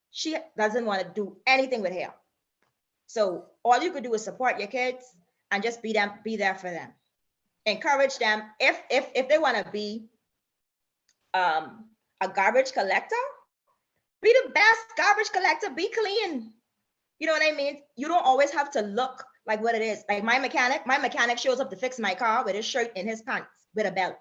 She doesn't want to do anything with hair. So all you could do is support your kids and just be there for them. Encourage them. If they want to be a garbage collector, be the best garbage collector, be clean. You know what I mean? You don't always have to look like what it is. Like my mechanic shows up to fix my car with his shirt and his pants with a belt.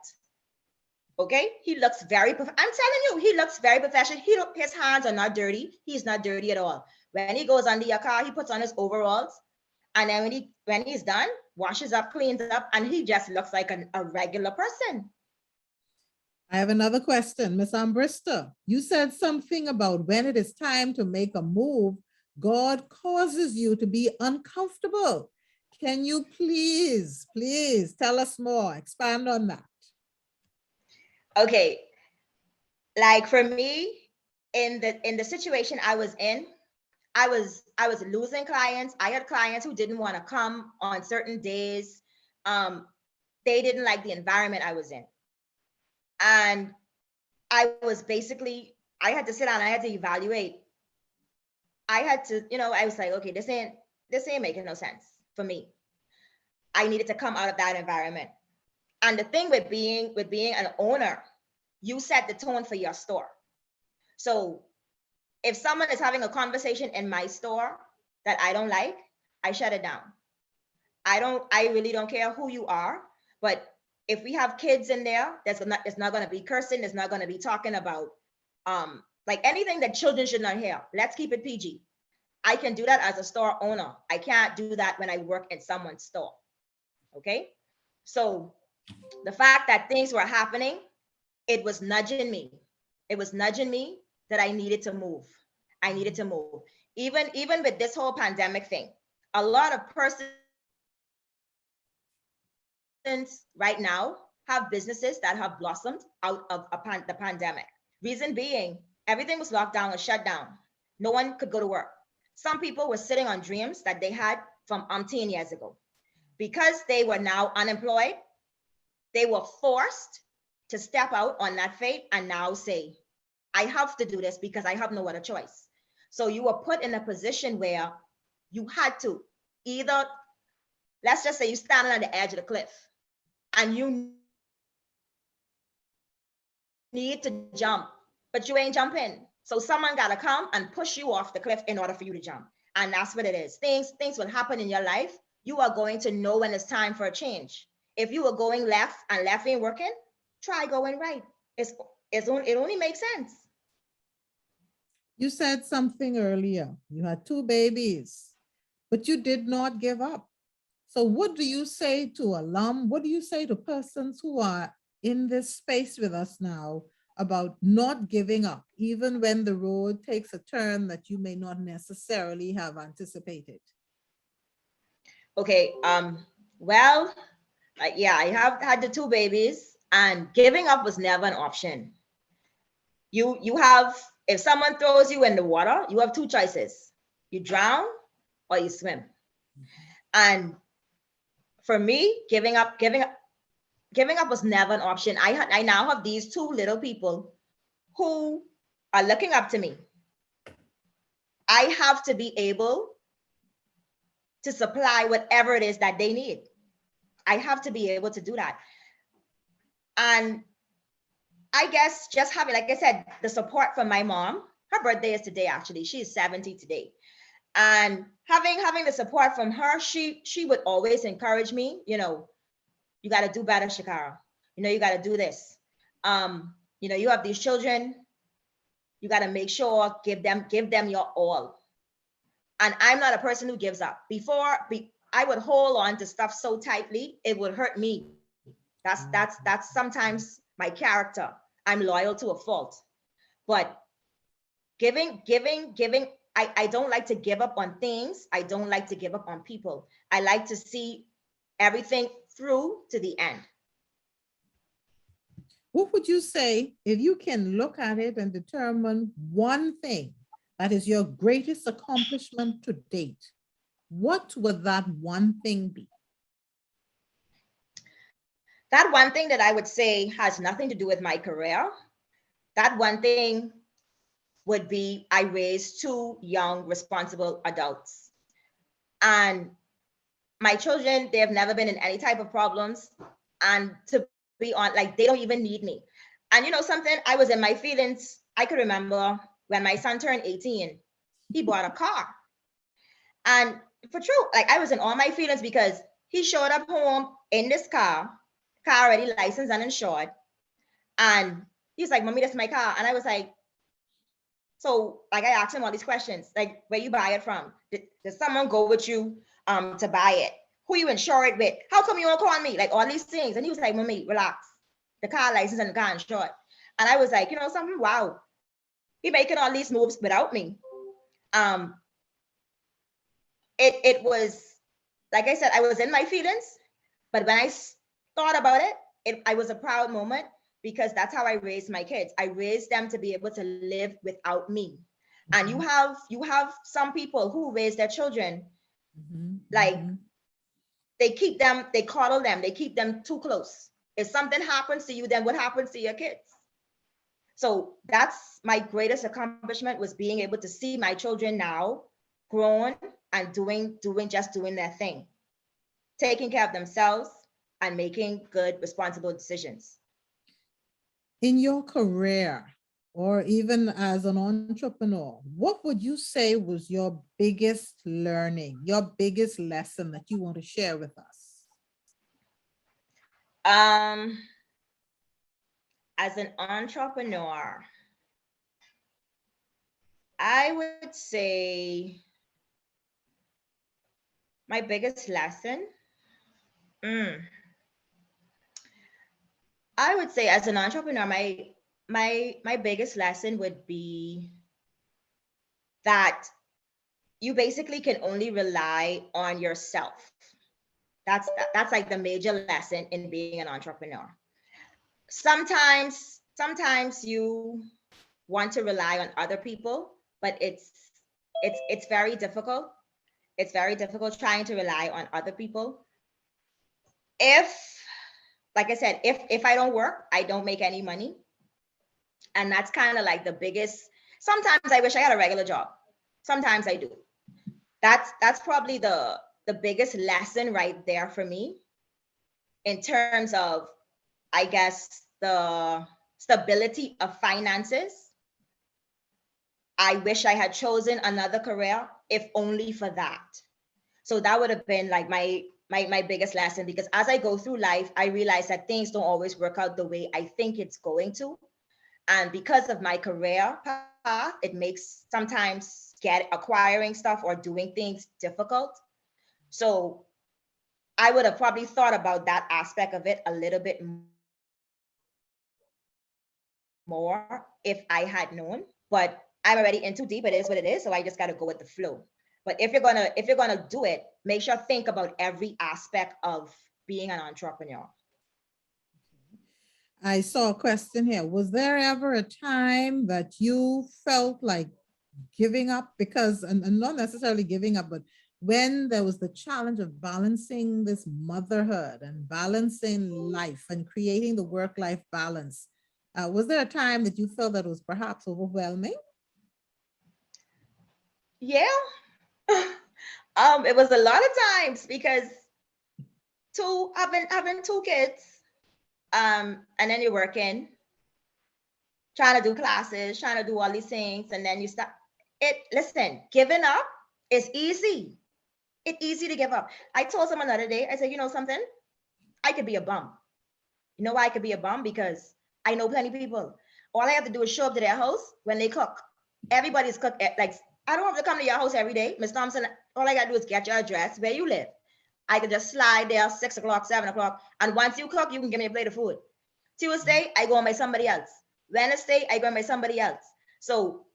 Okay, he looks very, I'm telling you, he looks very professional. His hands are not dirty. He's not dirty at all. When he goes under your car, he puts on his overalls And then when he's done, washes up, cleans up, and he just looks like a regular person. I have another question, Miss Armbrister. You said something about when it is time to make a move, God causes you to be uncomfortable. Can you please tell us more, expand on that? Okay, like for me, in the situation I was in, I was losing clients. I had clients who didn't want to come on certain days. They didn't like the environment I was in. And I was basically, I had to sit down, I had to evaluate. I had to, I was like, okay, this ain't making no sense for me. I needed to come out of that environment. And the thing with being an owner, you set the tone for your store. So if someone is having a conversation in my store that I don't like, I shut it down. I really don't care who you are, but if we have kids in there, it's not going to be cursing. It's not going to be talking about like anything that children should not hear. Let's keep it PG. I can do that as a store owner. I can't do that when I work in someone's store. Okay. So the fact that things were happening, it was nudging me. It was nudging me that I needed to move. I needed to move. Even with this whole pandemic thing, a lot of persons right now have businesses that have blossomed out of the pandemic. Reason being, everything was locked down or shut down. No one could go to work. Some people were sitting on dreams that they had from 10 years ago. Because they were now unemployed, they were forced to step out on that fate and now say, I have to do this because I have no other choice. So you were put in a position where you had to either, let's just say you're standing on the edge of the cliff and you need to jump, but you ain't jumping. So someone got to come and push you off the cliff in order for you to jump. And that's what it is. Things will happen in your life. You are going to know when it's time for a change. If you were going left and left ain't working, try going right. It only makes sense. You said something earlier. You had 2 babies, but you did not give up. So what do you say to alum? What do you say to persons who are in this space with us now about not giving up, even when the road takes a turn that you may not necessarily have anticipated? Okay, well, yeah, I have had the 2 babies and giving up was never an option. You have, if someone throws you in the water, you have 2 choices. You drown or you swim. And for me, giving up was never an option. I now have these 2 little people who are looking up to me. I have to be able to supply whatever it is that they need. I have to be able to do that. And I guess just having, like I said, the support from my mom. Her birthday is today, actually. She's 70 today. And having the support from her, she would always encourage me, you got to do better, Shakara. You got to do this. You have these children. You got to make sure, give them your all. And I'm not a person who gives up. I would hold on to stuff so tightly, it would hurt me. That's sometimes my character. I'm loyal to a fault. But giving, I don't like to give up on things. I don't like to give up on people. I like to see everything through to the end. What would you say if you can look at it and determine one thing that is your greatest accomplishment to date? What would that one thing be? That one thing that I would say has nothing to do with my career. That one thing would be I raised 2 young, responsible adults. And my children, they have never been in any type of problems. And to be on, like, they don't even need me. And something, I was in my feelings. I could remember when my son turned 18, he bought a car. And for true, like, I was in all my feelings because he showed up home in this car already licensed and insured. And he's like, Mommy, that's my car. And I was like, so, like, I asked him all these questions, like, where you buy it from? Did someone go with you? to buy it. Who you insure it with? How come you don't call me? Like all these things. And he was like, Mommy, relax. The car license and the car insured. And I was like, you know something? Wow. He making all these moves without me. It was, like I said, I was in my feelings, but when I thought about it, I was a proud moment because that's how I raised my kids. I raised them to be able to live without me. And you have some people who raise their children like they coddle them, they keep them too close. If something happens to you, then what happens to your kids? So that's my greatest accomplishment, was being able to see my children now grown and doing their thing, taking care of themselves and making good, responsible decisions. In your career, or even as an entrepreneur, what would you say was your biggest learning, your biggest lesson that you want to share with us? As an entrepreneur, I would say my biggest lesson, I would say as an entrepreneur, my biggest lesson would be that you basically can only rely on yourself. That's like the major lesson in being an entrepreneur. Sometimes you want to rely on other people, but it's very difficult. It's very difficult trying to rely on other people. Like I said, if I don't work, I don't make any money. And that's kind of like the biggest. Sometimes I wish I had a regular job. Sometimes I do. That's probably the biggest lesson right there for me in terms of, I guess, the stability of finances. I wish I had chosen another career, if only for that. So that would have been like my biggest lesson, because as I go through life, I realize that things don't always work out the way I think it's going to. And because of my career path, it makes sometimes acquiring stuff or doing things difficult. So I would have probably thought about that aspect of it a little bit more if I had known, but I'm already in too deep. It is what it is. So I just got to go with the flow. But if you're gonna do it, make sure think about every aspect of being an entrepreneur. I saw a question here. Was there ever a time that you felt like giving up? Because, and not necessarily giving up, but when there was the challenge of balancing this motherhood and balancing life and creating the work-life balance, was there a time that you felt that was perhaps overwhelming? Yeah. It was a lot of times because having two kids, and then you're working, trying to do classes, trying to do all these things, and then you stop. Listen, giving up is easy. It's easy to give up. I told someone the other day, I said, you know something? I could be a bum. You know why I could be a bum? Because I know plenty of people. All I have to do is show up to their house when they cook. Everybody's cooked. Like, I don't have to come to your house every day. Ms. Thompson, all I got to do is get your address where you live. I could just slide there 6 o'clock, 7 o'clock. And once you cook, you can give me a plate of food. Tuesday, I go on by somebody else. Wednesday, I go on by somebody else. So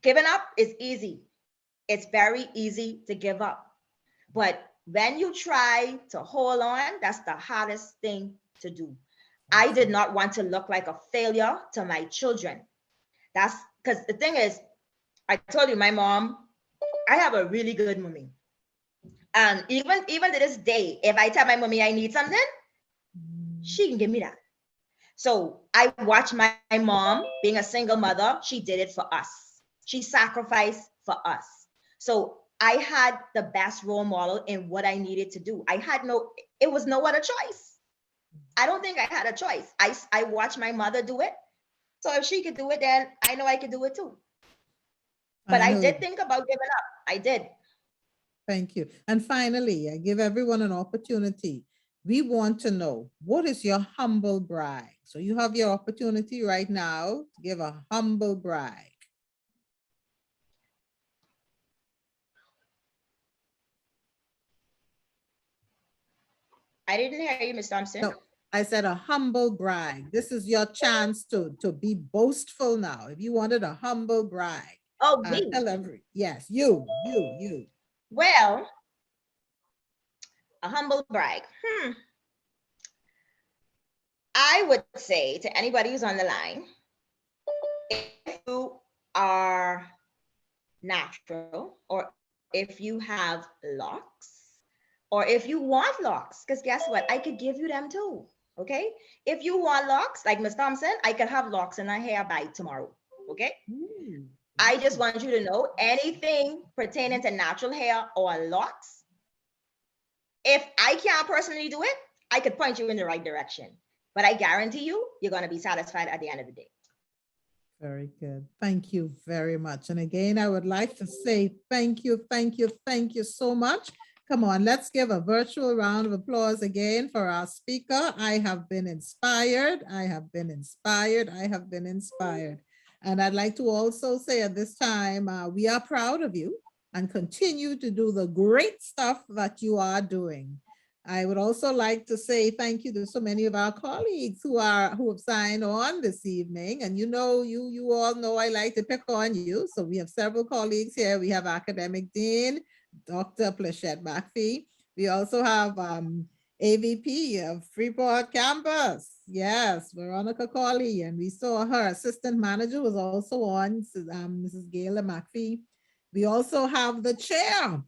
giving up is easy. It's very easy to give up. But when you try to hold on, that's the hardest thing to do. I did not want to look like a failure to my children. That's because the thing is, I told you, my mom, I have a really good mommy. And even to this day, if I tell my mommy I need something, she can give me that. So I watched my mom being a single mother. She did it for us. She sacrificed for us. So I had the best role model in what I needed to do. It was no other choice. I don't think I had a choice. I watched my mother do it. So if she could do it, then I know I could do it too. But I did think about giving up. I did. Thank you. And finally, I give everyone an opportunity. We want to know, what is your humble brag? So you have your opportunity right now to give a humble brag. I didn't hear you, Ms. Thompson. No, I said a humble brag. This is your chance to be boastful now. If you wanted a humble brag, Oh, me. yes, you. Well, a humble brag. I would say to anybody who's on the line, if you are natural, or if you have locks, or if you want locks, because guess what? I could give you them too. Okay. If you want locks, like Ms. Thompson, I could have locks in her hair by tomorrow. Okay. Ooh. I just want you to know anything pertaining to natural hair or locks, if I can't personally do it, I could point you in the right direction. But I guarantee you, you're going to be satisfied at the end of the day. Very good. Thank you very much. And again, I would like to say thank you so much. Come on, let's give a virtual round of applause again for our speaker. I have been inspired. And I'd like to also say at this time, we are proud of you and continue to do the great stuff that you are doing. I would also like to say thank you to so many of our colleagues who have signed on this evening. And you all know I like to pick on you. So we have several colleagues here. We have Academic Dean, Dr. Plachette McPhee. We also have AVP of Freeport Campus. Yes, Veronica Colley. And we saw her assistant manager was also on, Mrs. Gayla McPhee. We also have the chair,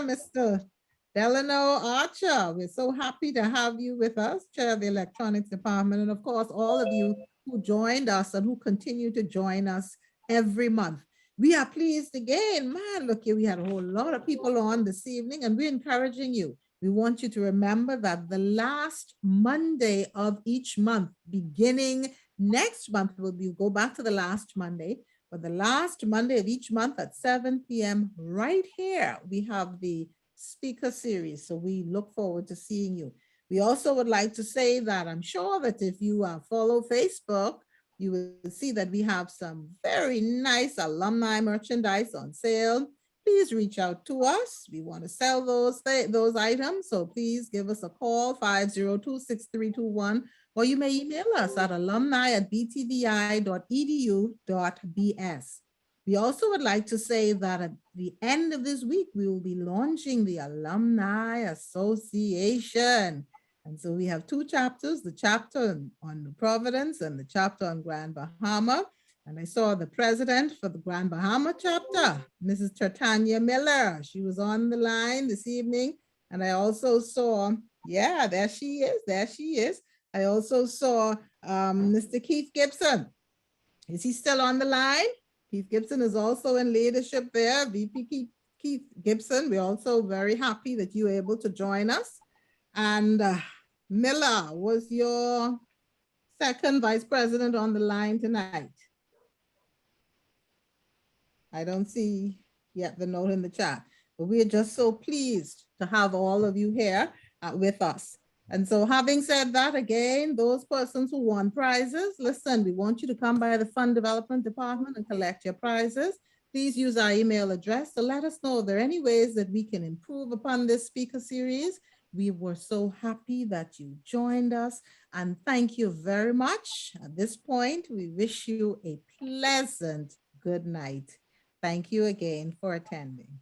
Mr. Delano Archer. We're so happy to have you with us, Chair of the Electronics Department, and of course, all of you who joined us and who continue to join us every month. We are pleased again, man, look here, we had a whole lot of people on this evening and we're encouraging you. We want you to remember that the last Monday of each month, beginning next month, we'll go back to the last Monday, but the last Monday of each month at 7 p.m. right here, we have the speaker series. So we look forward to seeing you. We also would like to say that I'm sure that if you follow Facebook, you will see that we have some very nice alumni merchandise on sale. Please reach out to us. We want to sell those items. So please give us a call, 502-6321, or you may email us at alumni@btvi.edu.bs. We also would like to say that at the end of this week, we will be launching the Alumni Association. And so we have two chapters, the chapter on Providence and the chapter on Grand Bahama. And I saw the president for the Grand Bahama chapter, Mrs. Tertania Miller. She was on the line this evening. And I also saw, yeah, there she is. I also saw Mr. Keith Gibson. Is he still on the line? Keith Gibson is also in leadership there. VP Keith Gibson, we're also very happy that you were able to join us. And Miller was your second vice president on the line tonight. I don't see yet the note in the chat, but we are just so pleased to have all of you here with us. And so having said that, again, those persons who won prizes, listen, we want you to come by the Fund Development Department and collect your prizes. Please use our email address to let us know if there are any ways that we can improve upon this speaker series. We were so happy that you joined us, and thank you very much. At this point, we wish you a pleasant good night. Thank you again for attending.